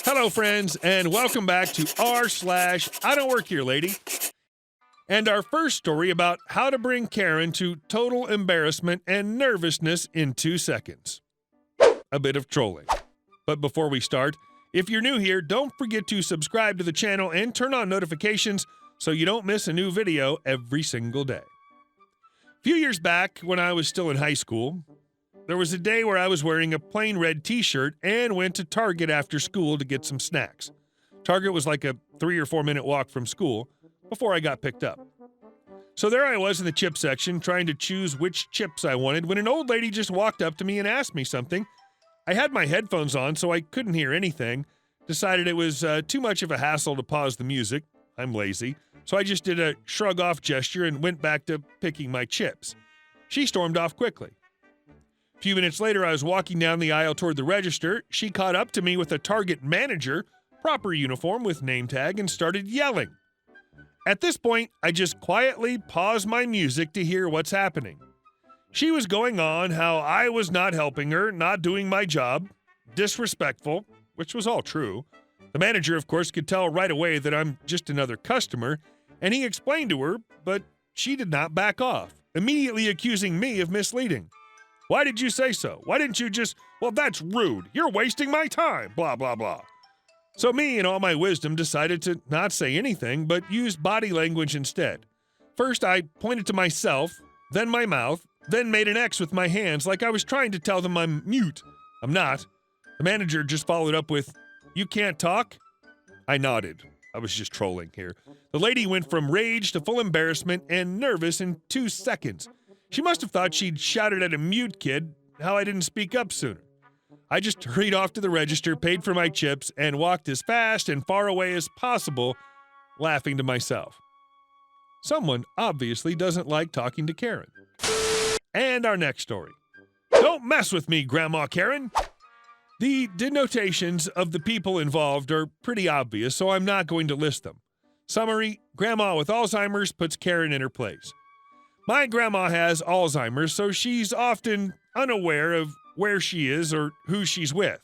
Hello, friends, and welcome back to r/IDontWorkHereLady. And our first story about how to bring Karen to total embarrassment and nervousness in 2 seconds. A bit of trolling. But before we start, if you're new here, don't forget to subscribe to the channel and turn on notifications so you don't miss a new video every single day. A few years back, when I was still in high school, there was a day where I was wearing a plain red t-shirt and went to Target after school to get some snacks. Target was like a 3 or 4 minute walk from school before I got picked up. So there I was in the chip section trying to choose which chips I wanted when an old lady just walked up to me and asked me something. I had my headphones on so I couldn't hear anything. Decided it was too much of a hassle to pause the music. I'm lazy. So I just did a shrug off gesture and went back to picking my chips. She stormed off quickly. A few minutes later, I was walking down the aisle toward the register. She caught up to me with a Target manager, proper uniform with name tag, and started yelling. At this point, I just quietly paused my music to hear what's happening. She was going on how I was not helping her, not doing my job, disrespectful, which was all true. The manager, of course, could tell right away that I'm just another customer, and he explained to her, but she did not back off, immediately accusing me of misleading. Why did you say so? Why didn't you just, well, that's rude. You're wasting my time, blah, blah, blah. So me, in all my wisdom, decided to not say anything, but use body language instead. First, I pointed to myself, then my mouth, then made an X with my hands like I was trying to tell them I'm mute. I'm not. The manager just followed up with, "You can't talk?" I nodded. I was just trolling here. The lady went from rage to full embarrassment and nervous in 2 seconds. She must have thought she'd shouted at a mute kid how I didn't speak up sooner. I just hurried off to the register, paid for my chips, and walked as fast and far away as possible, laughing to myself. Someone obviously doesn't like talking to Karen. And our next story. Don't mess with me, Grandma Karen. The denotations of the people involved are pretty obvious, so I'm not going to list them. Summary: Grandma with Alzheimer's puts Karen in her place. My grandma has Alzheimer's, so she's often unaware of where she is or who she's with.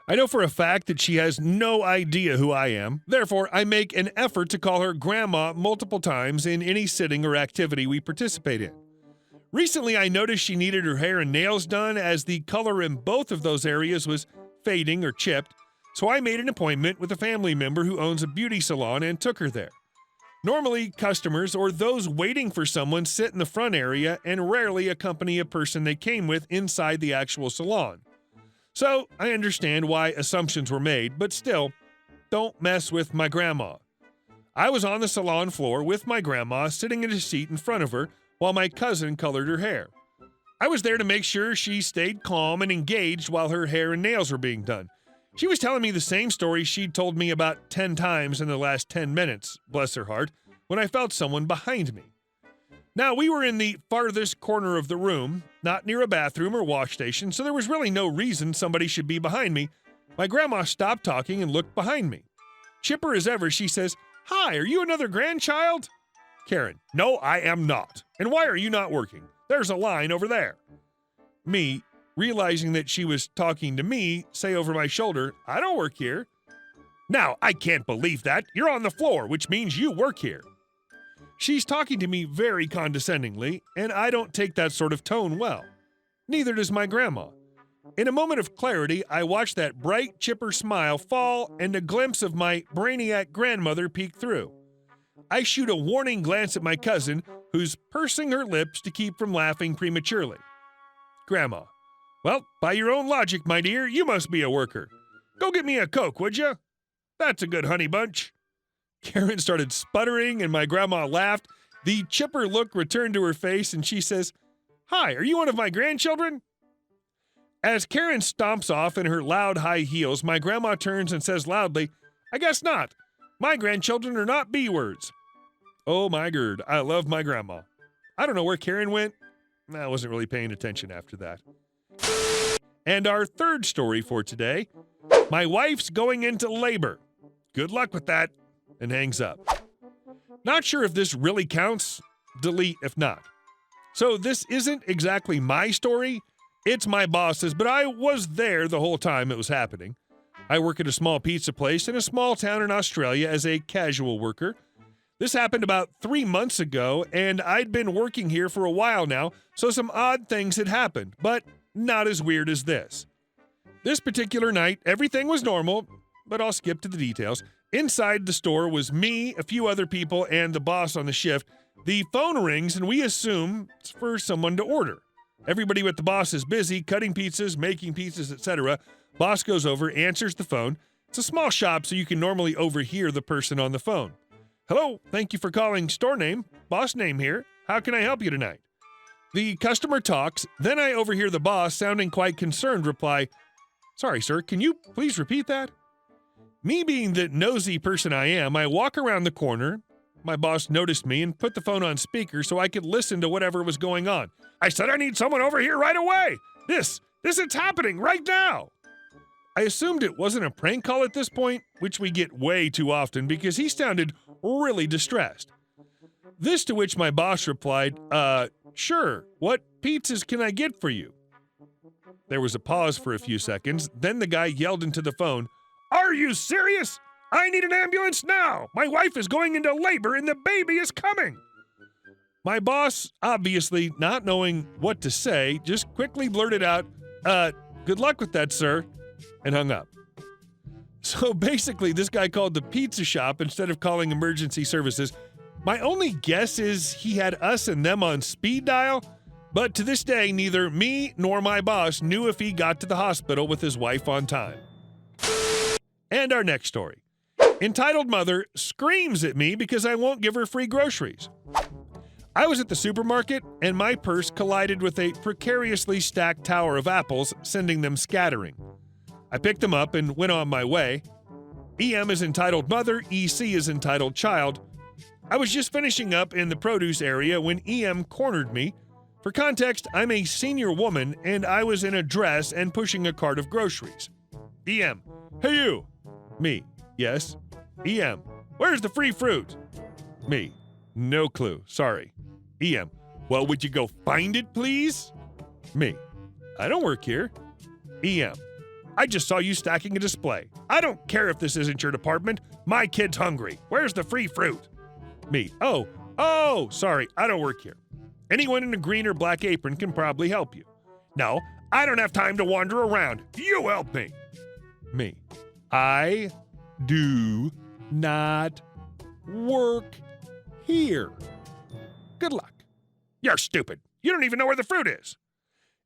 I know for a fact that she has no idea who I am. Therefore, I make an effort to call her Grandma multiple times in any sitting or activity we participate in. Recently, I noticed she needed her hair and nails done as the color in both of those areas was fading or chipped, so I made an appointment with a family member who owns a beauty salon and took her there. Normally, customers or those waiting for someone sit in the front area and rarely accompany a person they came with inside the actual salon. So, I understand why assumptions were made, but still, don't mess with my grandma. I was on the salon floor with my grandma sitting in a seat in front of her while my cousin colored her hair. I was there to make sure she stayed calm and engaged while her hair and nails were being done. She was telling me the same story she'd told me about 10 times in the last 10 minutes, bless her heart, when I felt someone behind me. Now, we were in the farthest corner of the room, not near a bathroom or wash station, so there was really no reason somebody should be behind me. My grandma stopped talking and looked behind me. Chipper as ever, she says, "Hi, are you another grandchild?" Karen: "No, I am not. And why are you not working? There's a line over there." Me, realizing that she was talking to me, say over my shoulder, "I don't work here." "Now, I can't believe that. You're on the floor, which means you work here." She's talking to me very condescendingly, and I don't take that sort of tone well. Neither does my grandma. In a moment of clarity, I watch that bright, chipper smile fall and a glimpse of my brainiac grandmother peek through. I shoot a warning glance at my cousin, who's pursing her lips to keep from laughing prematurely. Grandma: "Well, by your own logic, my dear, you must be a worker. Go get me a Coke, would you? That's a good honey bunch." Karen started sputtering, and my grandma laughed. The chipper look returned to her face, and she says, "Hi, are you one of my grandchildren?" As Karen stomps off in her loud high heels, my grandma turns and says loudly, "I guess not. My grandchildren are not B words." Oh my gird, I love my grandma. I don't know where Karen went. I wasn't really paying attention after that. And our third story for today: my wife's going into labor. Good luck with that. And hangs up. Not sure if this really counts. Delete if not. So this isn't exactly my story. It's my boss's, but I was there the whole time it was happening. I work at a small pizza place in a small town in Australia as a casual worker. This happened about 3 months ago, and I'd been working here for a while now, so some odd things had happened, but not as weird as this. This particular night, everything was normal, but I'll skip to the details. Inside the store was me, a few other people, and the boss on the shift. The phone rings, and we assume it's for someone to order. Everybody but the boss is busy cutting pizzas, making pizzas, etc. Boss goes over, answers the phone. It's a small shop, so you can normally overhear the person on the phone. Hello, thank you for calling store name. Boss name here. How can I help you tonight? The customer talks, then I overhear the boss, sounding quite concerned, reply, Sorry, sir, can you please repeat that? Me being the nosy person I am, I walk around the corner. My boss noticed me and put the phone on speaker so I could listen to whatever was going on. I said I need someone over here right away. This is happening right now. I assumed it wasn't a prank call at this point, which we get way too often because he sounded really distressed. This to which my boss replied, sure, what pizzas can I get for you? There was a pause for a few seconds, then the guy yelled into the phone, Are you serious? I need an ambulance now! My wife is going into labor and the baby is coming! My boss, obviously not knowing what to say, just quickly blurted out, good luck with that, sir, and hung up. So basically, this guy called the pizza shop instead of calling emergency services. My only guess is he had us and them on speed dial, but to this day, neither me nor my boss knew if he got to the hospital with his wife on time. And our next story. Entitled mother screams at me because I won't give her free groceries. I was at the supermarket, and my purse collided with a precariously stacked tower of apples, sending them scattering. I picked them up and went on my way. EM is entitled mother, EC is entitled child. I was just finishing up in the produce area when EM cornered me. For context, I'm a senior woman, and I was in a dress and pushing a cart of groceries. EM, hey you. Me, yes. EM, where's the free fruit? Me, no clue, sorry. EM, well, would you go find it, please? Me, I don't work here. EM, I just saw you stacking a display. I don't care if this isn't your department. My kid's hungry. Where's the free fruit? Me, oh, sorry, I don't work here. Anyone in a green or black apron can probably help you. No, I don't have time to wander around. You help me. Me, I do not work here. Good luck. You're stupid. You don't even know where the fruit is.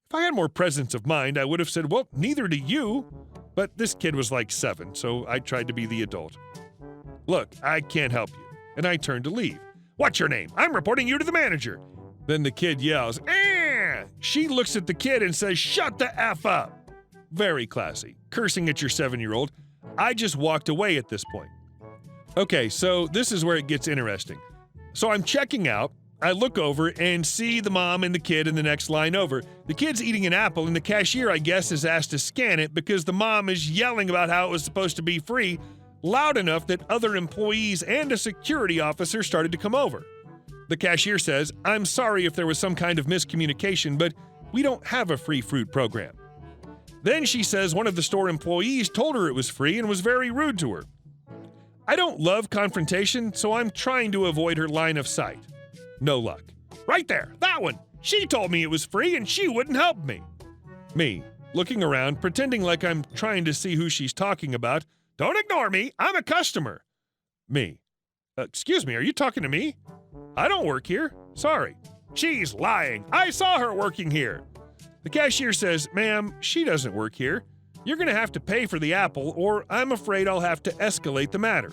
If I had more presence of mind, I would have said, well, neither do you. But this kid was like 7, so I tried to be the adult. Look, I can't help you. And I turned to leave. What's your name? I'm reporting you to the manager. Then the kid yells, eh! She looks at the kid and says, shut the F up. Very classy. Cursing at your 7-year-old. I just walked away at this point. Okay, so this is where it gets interesting. So I'm checking out. I look over and see the mom and the kid in the next line over. The kid's eating an apple, and the cashier, I guess, is asked to scan it because the mom is yelling about how it was supposed to be free, loud enough that other employees and a security officer started to come over. The cashier says, I'm sorry if there was some kind of miscommunication, but we don't have a free fruit program. Then she says one of the store employees told her it was free and was very rude to her. I don't love confrontation, so I'm trying to avoid her line of sight. No luck. Right there, that one. She told me it was free and she wouldn't help me. Me, looking around, pretending like I'm trying to see who she's talking about. Don't ignore me, I'm a customer. Me, excuse me, are you talking to me? I don't work here. Sorry. She's lying. I saw her working here. The cashier says, ma'am, she doesn't work here. You're going to have to pay for the apple, or I'm afraid I'll have to escalate the matter.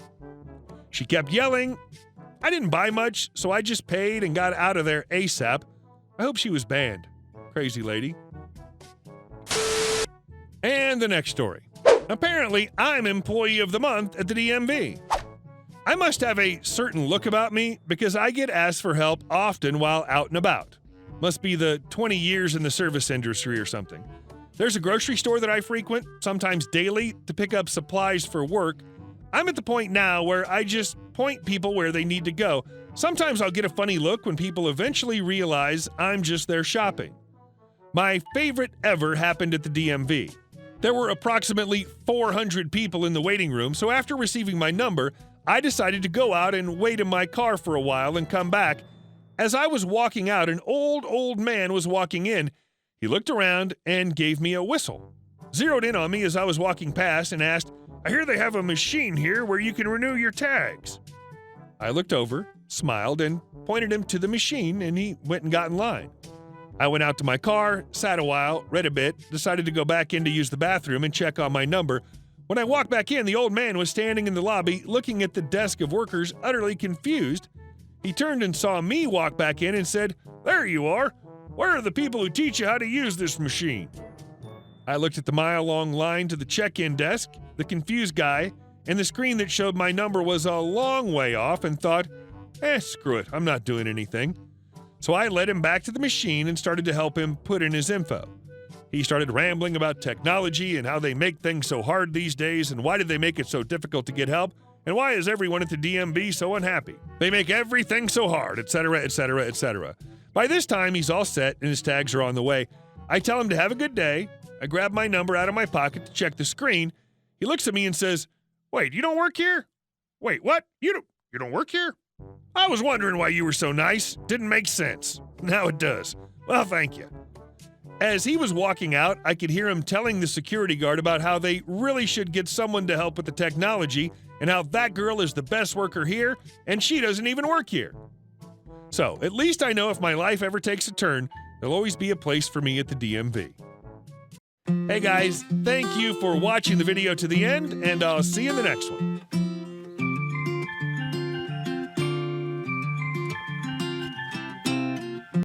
She kept yelling. I didn't buy much, so I just paid and got out of there ASAP. I hope she was banned. Crazy lady. And the next story. Apparently, I'm Employee of the Month at the DMV. I must have a certain look about me because I get asked for help often while out and about. Must be the 20 years in the service industry or something. There's a grocery store that I frequent, sometimes daily, to pick up supplies for work. I'm at the point now where I just point people where they need to go. Sometimes I'll get a funny look when people eventually realize I'm just there shopping. My favorite ever happened at the DMV. There were approximately 400 people in the waiting room, so after receiving my number, I decided to go out and wait in my car for a while and come back. As I was walking out, an old man was walking in. He looked around and gave me a whistle. Zeroed in on me as I was walking past and asked, "I hear they have a machine here where you can renew your tags." I looked over, smiled, and pointed him to the machine, and he went and got in line. I went out to my car, sat a while, read a bit, decided to go back in to use the bathroom and check on my number. When I walked back in, the old man was standing in the lobby looking at the desk of workers, utterly confused. He turned and saw me walk back in and said, "There you are. Where are the people who teach you how to use this machine?" I looked at the mile-long line to the check-in desk, the confused guy, and the screen that showed my number was a long way off and thought, screw it, I'm not doing anything. So I led him back to the machine and started to help him put in his info. He started rambling about technology and how they make things so hard these days and why did they make it so difficult to get help and why is everyone at the DMV so unhappy. They make everything so hard, etc., etc., etc. By this time, he's all set and his tags are on the way. I tell him to have a good day. I grab my number out of my pocket to check the screen. He looks at me and says, "Wait, you don't work here?" "Wait, what? You don't work here?" "I was wondering why you were so nice. Didn't make sense. Now it does. Well, thank you." As he was walking out, I could hear him telling the security guard about how they really should get someone to help with the technology and how that girl is the best worker here and she doesn't even work here. So, at least I know if my life ever takes a turn, there'll always be a place for me at the DMV. Hey guys, thank you for watching the video to the end, and I'll see you in the next one.